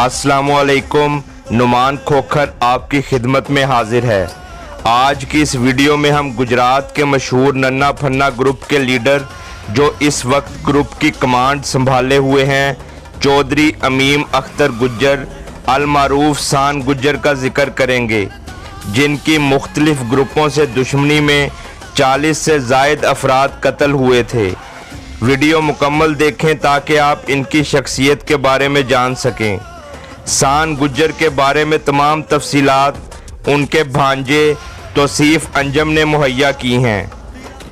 अस्सलामुअलैकुम। नुमान खोखर आपकी खिदमत में हाजिर है। आज की इस वीडियो में हम गुजरात के मशहूर नन्ना फन्ना ग्रुप के लीडर जो इस वक्त ग्रुप की कमांड संभाले हुए हैं, चौधरी अमीम अख्तर गुज्जर अल मारूफ सान गुज्जर का जिक्र करेंगे, जिनकी मुख्तलिफ ग्रुपों से दुश्मनी में 40 से ज़ायद अफराद कत्ल हुए थे। वीडियो मुकम्मल देखें ताकि आप इनकी शख्सियत के बारे में जान सकें। सान गुज्जर के बारे में तमाम तफसीलात उनके भांजे तौसीफ अंजम ने मुहैया की हैं।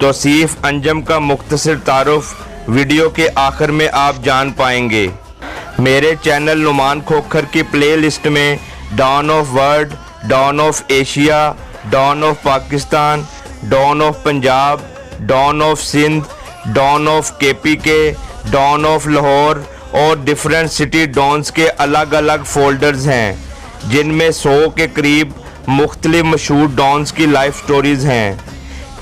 तौसीफ अंजम का मुख्तसर तारुफ वीडियो के आखिर में आप जान पाएंगे। मेरे चैनल नुमान खोखर की प्ले लिस्ट में Dawn of world, Dawn of Asia, Dawn of Pakistan, Dawn of Punjab, Dawn of Sindh, Dawn of KPK, Dawn of Lahore और डिफरेंट सिटी डॉन्स के अलग अलग फोल्डर्स हैं, जिनमें 100 के करीब मुख्तलिफ मशहूर डॉन्स की लाइफ स्टोरीज़ हैं।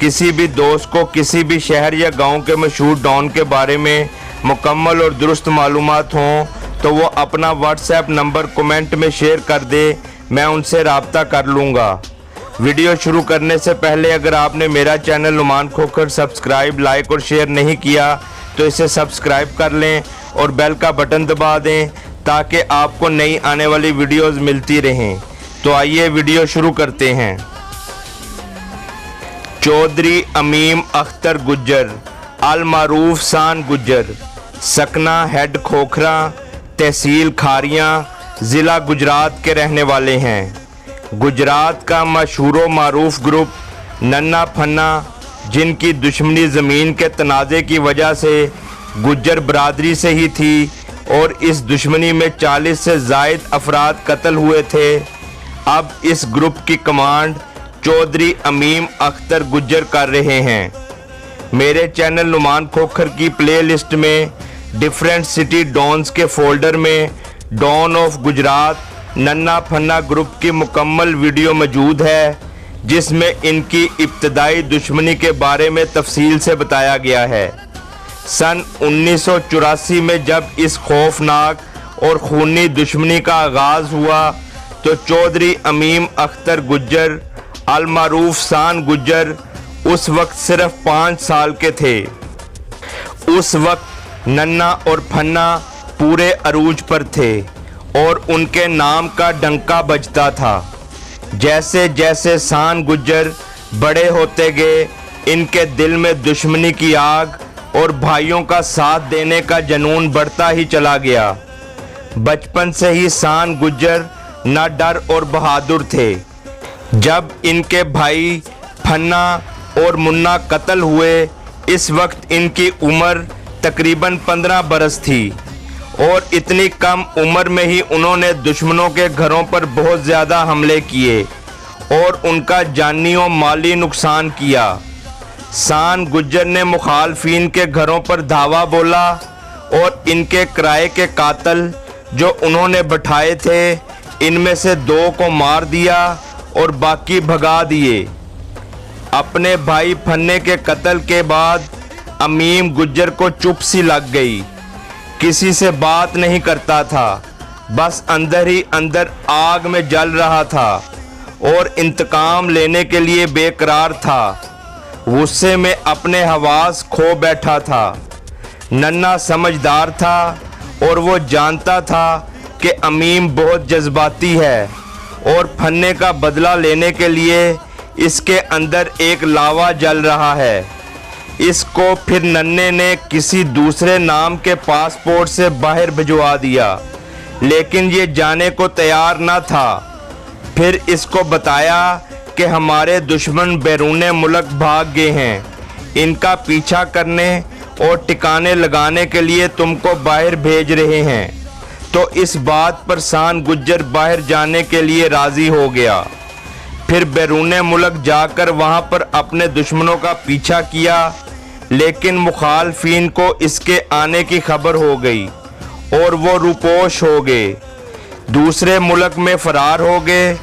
किसी भी दोस्त को किसी भी शहर या गांव के मशहूर डॉन के बारे में मुकम्मल और दुरुस्त मालूमात हों तो वो अपना व्हाट्सएप नंबर कमेंट में शेयर कर दे, मैं उनसे रब्ता कर लूँगा। वीडियो शुरू करने से पहले अगर आपने मेरा channel Numan Khokhar subscribe, like और शेयर नहीं किया तो इसे सब्सक्राइब कर लें और बेल का बटन दबा दें ताकि आपको नई आने वाली वीडियोस मिलती रहें। तो आइए वीडियो शुरू करते हैं। चौधरी अमीम अख्तर गुज्जर अल मारूफ सान गुज्जर, सकना हेड खोखरा, तहसील खारियाँ, ज़िला गुजरात के रहने वाले हैं। गुजरात का मशहूर मारूफ ग्रुप नन्ना फन्ना, जिनकी दुश्मनी ज़मीन के तनाज़े की वजह से गुज्जर बरादरी से ही थी और इस दुश्मनी में 40 से ज़ायद अफराद कत्ल हुए थे, अब इस ग्रुप की कमांड चौधरी अमीम अख्तर गुज्जर कर रहे हैं। मेरे चैनल नुमान खोखर की प्ले लिस्ट में डिफरेंट सिटी डॉन्स के फोल्डर में डॉन ऑफ गुजरात नन्ना फन्ना ग्रुप की मुकम्मल वीडियो मौजूद है, जिसमें इनकी इब्तदाई दुश्मनी के बारे में तफसील से बताया गया है। सन 1984 में जब इस खौफनाक और खूनी दुश्मनी का आगाज़ हुआ तो चौधरी अमीम अख्तर गुज्जर अल मारूफ सान गुज्जर उस वक्त सिर्फ 5 साल के थे। उस वक्त नन्ना और फन्ना पूरे अरूज पर थे और उनके नाम का डंका बजता था। जैसे जैसे सान गुज्जर बड़े होते गए, इनके दिल में दुश्मनी की आग और भाइयों का साथ देने का जनून बढ़ता ही चला गया। बचपन से ही सान गुज्जर ना डर और बहादुर थे। जब इनके भाई फन्ना और मुन्ना कत्ल हुए, इस वक्त इनकी उम्र तकरीबन 15 बरस थी और इतनी कम उम्र में ही उन्होंने दुश्मनों के घरों पर बहुत ज़्यादा हमले किए और उनका जानी और माली नुकसान किया। सान गुज्जर ने मुखालफिन के घरों पर धावा बोला और इनके किराए के कातल जो उन्होंने बैठाए थे, इनमें से 2 को मार दिया और बाकी भगा दिए। अपने भाई फन्ने के कत्ल के बाद अमीम गुज्जर को चुप सी लग गई। किसी से बात नहीं करता था, बस अंदर ही अंदर आग में जल रहा था और इंतकाम लेने के लिए बेकरार था। गुस्से में अपने हवास खो बैठा था। नन्ना समझदार था और वो जानता था कि अमीम बहुत जज्बाती है और फन्ने का बदला लेने के लिए इसके अंदर एक लावा जल रहा है। इसको फिर नन्ने ने किसी दूसरे नाम के पासपोर्ट से बाहर भिजवा दिया, लेकिन ये जाने को तैयार न था। फिर इसको बताया कि हमारे दुश्मन बैरूने मुल्क भाग गए हैं, इनका पीछा करने और ठिकाने लगाने के लिए तुमको बाहर भेज रहे हैं। तो इस बात पर सान गुज्जर बाहर जाने के लिए राज़ी हो गया। फिर बैरूने मुल्क जाकर वहाँ पर अपने दुश्मनों का पीछा किया, लेकिन मुखालफिन को इसके आने की खबर हो गई और वो रूपोश हो गए, दूसरे मुल्क में फरार हो गए।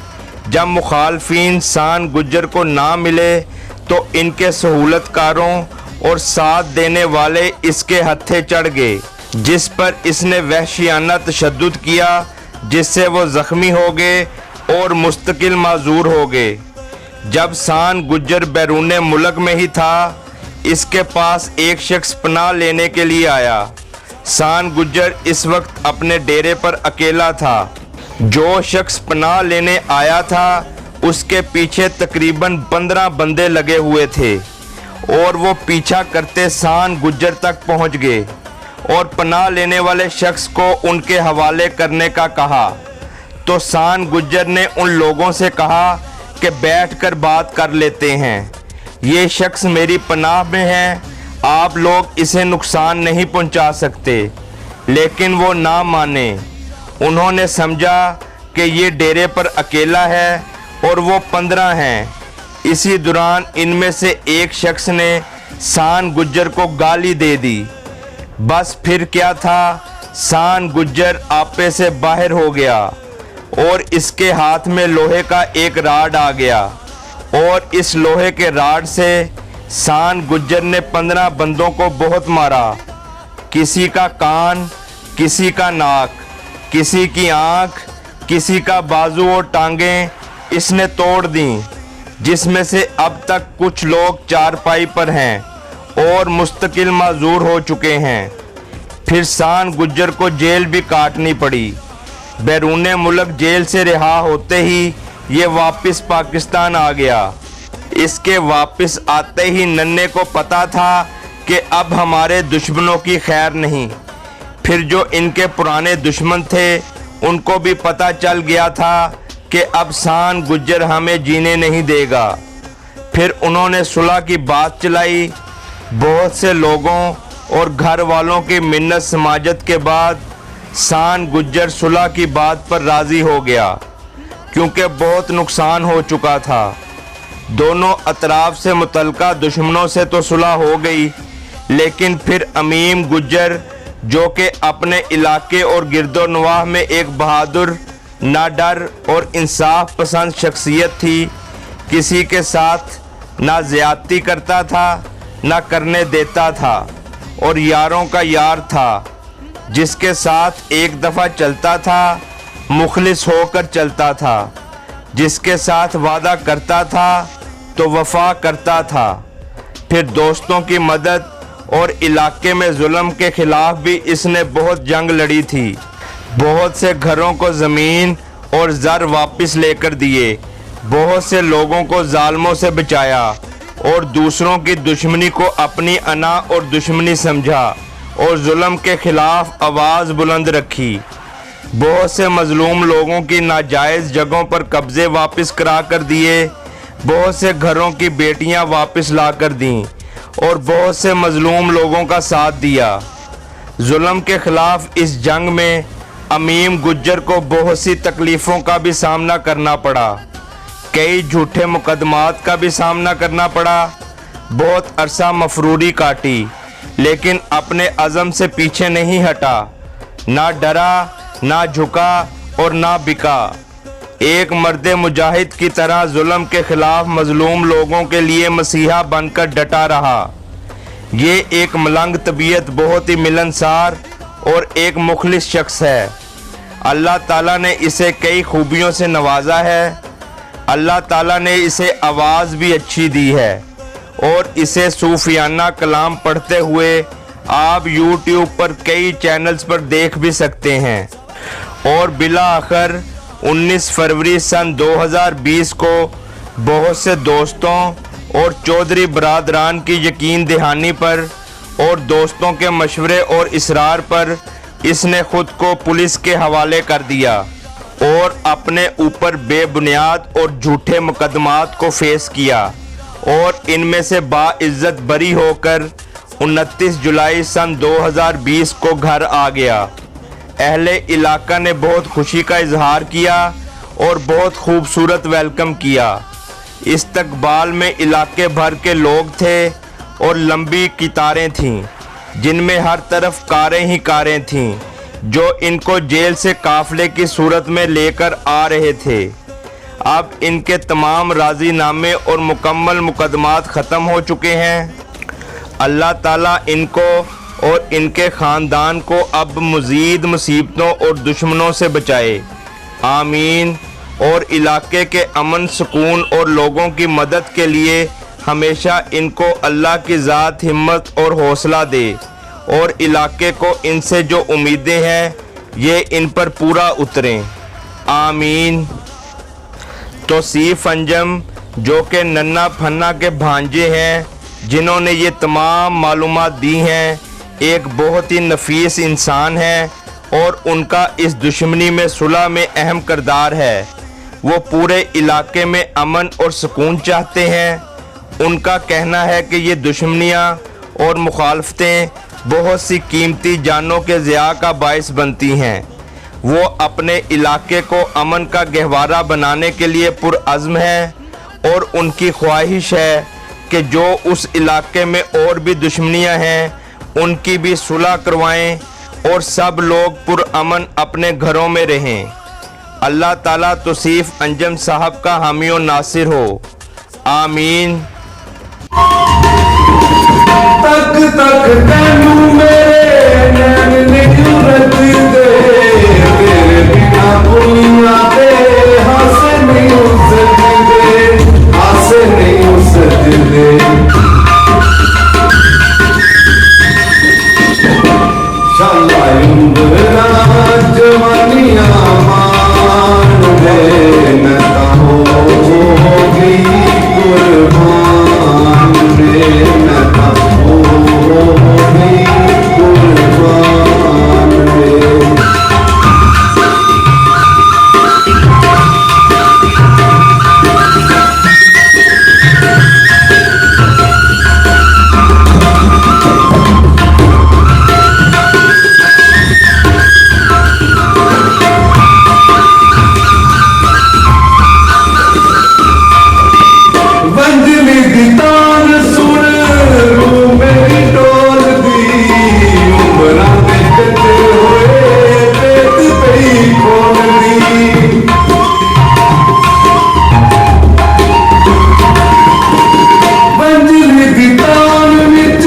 जब मुखालफिन सान गुज्जर को ना मिले तो इनके सहूलतकारों और साथ देने वाले इसके हत्थे चढ़ गए, जिस पर इसने वहशियाना तशद्दुद किया, جس سے وہ زخمی ہو گئے اور مستقل معذور ہو گئے۔ جب سان گجر بیرون ملک میں ہی تھا، اس کے پاس ایک شخص پناہ لینے کے لیے آیا۔ سان گجر اس وقت اپنے ڈیرے پر اکیلا تھا۔ جو شخص پناہ لینے آیا تھا اس کے پیچھے تقریباً 15 بندے لگے ہوئے تھے، اور وہ پیچھا کرتے سان گجر تک پہنچ گئے اور پناہ لینے والے شخص کو ان کے حوالے کرنے کا کہا۔ تو سان گجر نے ان لوگوں سے کہا کہ بیٹھ کر بات کر لیتے ہیں، یہ شخص میری پناہ میں ہے، آپ لوگ اسے نقصان نہیں پہنچا سکتے۔ لیکن وہ نہ مانے۔ انہوں نے سمجھا کہ یہ ڈیرے پر اکیلا ہے اور وہ 15 ہیں۔ اسی دوران ان میں سے ایک شخص نے سان گجر کو گالی دے دی۔ بس پھر کیا تھا، سان گجر آپے سے باہر ہو گیا اور اس کے ہاتھ میں لوہے کا ایک راڈ آ گیا، اور اس لوہے کے راڈ سے سان گجر نے 15 بندوں کو بہت مارا۔ کسی کا کان، کسی کا ناک، کسی کی آنکھ، کسی کا بازو اور ٹانگیں اس نے توڑ دیں، جس میں سے اب تک کچھ لوگ چارپائی پر ہیں اور مستقل معذور ہو چکے ہیں۔ پھر سان گجر کو جیل بھی کاٹنی پڑی۔ بیرون ملک جیل سے رہا ہوتے ہی یہ واپس پاکستان آ گیا۔ اس کے واپس آتے ہی ننھے کو پتا تھا کہ اب ہمارے دشمنوں کی خیر نہیں۔ پھر جو ان کے پرانے دشمن تھے ان کو بھی پتا چل گیا تھا کہ اب سان گجر ہمیں جینے نہیں دے گا۔ پھر انہوں نے صلح کی بات چلائی۔ بہت سے لوگوں اور گھر والوں کی منت سماجت کے بعد سان گجر صلح کی بات پر راضی ہو گیا، کیونکہ بہت نقصان ہو چکا تھا۔ دونوں اطراف سے متعلقہ دشمنوں سے تو صلح ہو گئی، لیکن پھر امیم گجر جو کہ اپنے علاقے اور گرد و نواح میں ایک بہادر، نہ ڈر اور انصاف پسند شخصیت تھی، کسی کے ساتھ نہ زیادتی کرتا تھا نہ کرنے دیتا تھا، اور یاروں کا یار تھا، جس کے ساتھ ایک دفعہ چلتا تھا مخلص ہو کر چلتا تھا، جس کے ساتھ وعدہ کرتا تھا تو وفا کرتا تھا۔ پھر دوستوں کی مدد اور علاقے میں ظلم کے خلاف بھی اس نے بہت جنگ لڑی تھی۔ بہت سے گھروں کو زمین اور زر واپس لے کر دیے، بہت سے لوگوں کو ظالموں سے بچایا، اور دوسروں کی دشمنی کو اپنی انا اور دشمنی سمجھا، اور ظلم کے خلاف آواز بلند رکھی۔ بہت سے مظلوم لوگوں کی ناجائز جگہوں پر قبضے واپس کرا کر دیے، بہت سے گھروں کی بیٹیاں واپس لا کر دیں، اور بہت سے مظلوم لوگوں کا ساتھ دیا۔ ظلم کے خلاف اس جنگ میں امیم گجر کو بہت سی تکلیفوں کا بھی سامنا کرنا پڑا، کئی جھوٹے مقدمات کا بھی سامنا کرنا پڑا، بہت عرصہ مفروری کاٹی، لیکن اپنے عزم سے پیچھے نہیں ہٹا، نہ ڈرا، نہ جھکا اور نہ بکا۔ ایک مرد مجاہد کی طرح ظلم کے خلاف مظلوم لوگوں کے لیے مسیحا بن کر ڈٹا رہا۔ یہ ایک ملنگ طبیعت بہت ہی ملنسار اور ایک مخلص شخص ہے۔ اللہ تعالیٰ نے اسے کئی خوبیوں سے نوازا ہے۔ اللہ تعالیٰ نے اسے آواز بھی اچھی دی ہے، اور اسے صوفیانہ کلام پڑھتے ہوئے آپ یوٹیوب پر کئی چینلز پر دیکھ بھی سکتے ہیں۔ اور بالآخر 19 فروری سن 2020 کو بہت سے دوستوں اور چودھری برادران کی یقین دہانی پر اور دوستوں کے مشورے اور اصرار پر اس نے خود کو پولیس کے حوالے کر دیا اور اپنے اوپر بے بنیاد اور جھوٹے مقدمات کو فیس کیا، اور ان میں سے باعزت بری ہو کر 29 جولائی سن 2020 کو گھر آ گیا۔ اہل علاقہ نے بہت خوشی کا اظہار کیا اور بہت خوبصورت ویلکم کیا۔ استقبال میں علاقے بھر کے لوگ تھے اور لمبی قطاریں تھیں، جن میں ہر طرف کاریں ہی کاریں تھیں جو ان کو جیل سے قافلے کی صورت میں لے کر آ رہے تھے۔ اب ان کے تمام راضی نامے اور مکمل مقدمات ختم ہو چکے ہیں۔ اللہ تعالیٰ ان کو اور ان کے خاندان کو اب مزید مصیبتوں اور دشمنوں سے بچائے۔ आमीन। और इलाके के अमन सुकून और लोगों की मदद के लिए हमेशा इनको अल्लाह की ज़ात हिम्मत और हौसला दे और इलाके को इनसे जो उम्मीदें हैं ये इन पर पूरा उतरें, आमीन। तौसीफ अंजम जो कि नन्ना फन्ना के भांजे हैं, जिन्होंने ये तमाम मालूमात दी हैं, एक बहुत ही नफीस इंसान है और उनका इस दुश्मनी में सुलह में अहम किरदार है। वो पूरे इलाके में अमन और सुकून चाहते हैं। उनका कहना है कि ये दुश्मनियाँ और मुखालफतें बहुत सी कीमती जानों के ज़िया का बायस बनती हैं। वो अपने इलाके को अमन का गहवारा बनाने के लिए पुरअज़्म है और उनकी ख्वाहिश है कि जो उस इलाके में और भी दुश्मनियाँ हैं उनकी भी सुलह करवाएं और सब लोग पुरअमन अपने घरों में रहें। अल्लाह ताला तौसीफ अंजम साहब का हामी और नासिर हो, आमीन। तक तक तैनू मेरे नैन नहीं रखदे, तेरे बिना दुनिया दे हासे नहीं उसदे, हासे नहीं उसदे। शाला उम्र जवानियां मान दे, मैं हो गई कुर्बान रे, मैं हो गई कुर्बान रे। वंजली दी तान सुन रू मेरी डोल दी, उमरां दे कटे होए पेट पई खोल दी। वंजली दी तान विच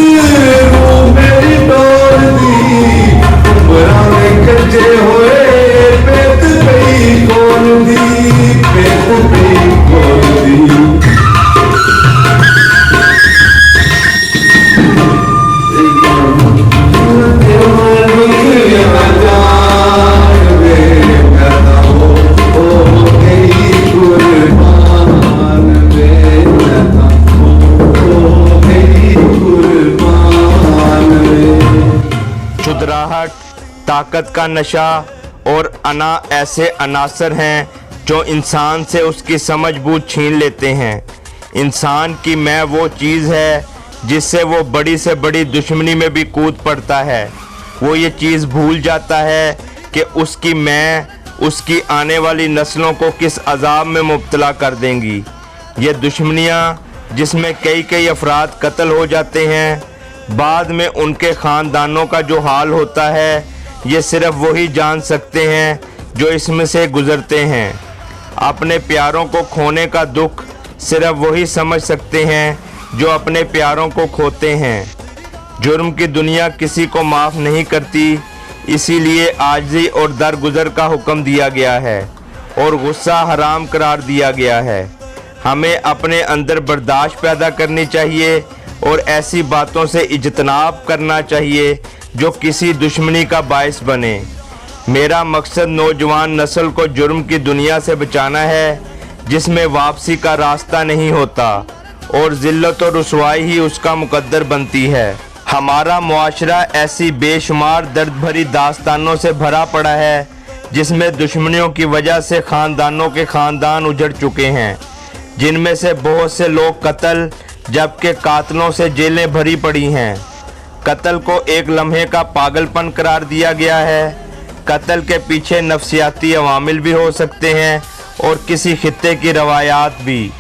रू मेरी डोल दी, उमरां दे कटे होए पेट पई खोल दी, पेट पई खोल दी। चुदराहट, ताकत का नशा और अना ऐसे अनासर हैं जो इंसान से उसकी समझ बूझ छीन लेते हैं। इंसान की मैं वो चीज़ है जिससे वो बड़ी से बड़ी दुश्मनी में भी कूद पड़ता है। वो ये चीज़ भूल जाता है कि उसकी मैं उसकी आने वाली नस्लों को किस अजाब में मुब्तला कर देंगी। ये दुश्मनियाँ जिसमें कई कई अफराद कत्ल हो जाते हैं, बाद में उनके ख़ानदानों का जो हाल होता है ये सिर्फ वही जान सकते हैं जो इसमें से गुज़रते हैं। अपने प्यारों को खोने का दुख सिर्फ वही समझ सकते हैं जो अपने प्यारों को खोते हैं। जुर्म की दुनिया किसी को माफ़ नहीं करती, इसीलिए आजिज़ी और दरगुजर का हुक्म दिया गया है और गुस्सा हराम करार दिया गया है। हमें अपने अंदर बर्दाश्त पैदा करनी चाहिए और ऐसी बातों से इज्तनाब करना चाहिए जो किसी दुश्मनी का बायस बने। मेरा मकसद नौजवान नस्ल को जुर्म की दुनिया से बचाना है जिसमें वापसी का रास्ता नहीं होता और ज़िल्लत और रुसवाई ही उसका मुकद्दर बनती है। हमारा मुआशरा ऐसी बेशुमार दर्द भरी दास्तानों से भरा पड़ा है जिसमें दुश्मनियों की वजह से ख़ानदानों के ख़ानदान उजड़ चुके हैं, जिनमें से बहुत से लोग कत्ल जबकि कातलों से जेलें भरी पड़ी हैं। कत्ल को एक लम्हे का पागलपन करार दिया गया है। कत्ल के पीछे नफसियाती अवामिल भी हो सकते हैं और किसी खित्ते की रवायात भी।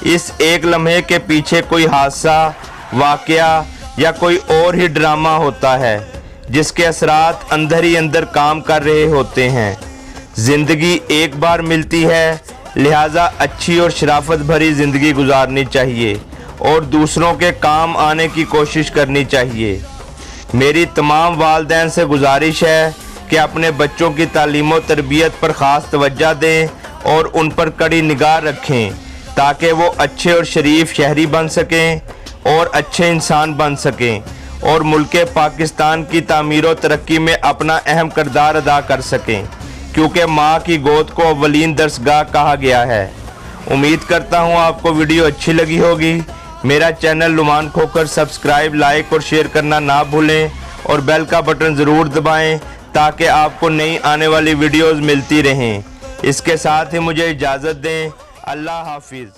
इस एक लम्हे के पीछे कोई हादसा, वाक़या या कोई और ही ड्रामा होता है जिसके असरात अंदर ही अंदर काम कर रहे होते हैं। ज़िंदगी एक बार मिलती है, लिहाजा अच्छी और शराफत भरी ज़िंदगी गुजारनी चाहिए और दूसरों के काम आने की कोशिश करनी चाहिए। मेरी तमाम वालिदैन से गुजारिश है कि अपने बच्चों की तालीम और तरबियत पर ख़ास तवज्जो दें और उन पर कड़ी निगाह रखें ताकि वो अच्छे और शरीफ शहरी बन सकें और अच्छे इंसान बन सकें और मुल्क पाकिस्तान की तामीर और तरक्की में अपना अहम किरदार अदा कर सकें, क्योंकि माँ की गोद को अव्वलीन दरसगाह कहा गया है। उम्मीद करता हूँ आपको वीडियो अच्छी लगी होगी। मेरा चैनल लुमान खोखर सब्सक्राइब, लाइक और शेयर करना ना भूलें और बेल का बटन ज़रूर दबाएं ताकि आपको नई आने वाली वीडियोज़ मिलती रहें। इसके साथ ही मुझे इजाज़त दें। अल्लाह हाफिज़।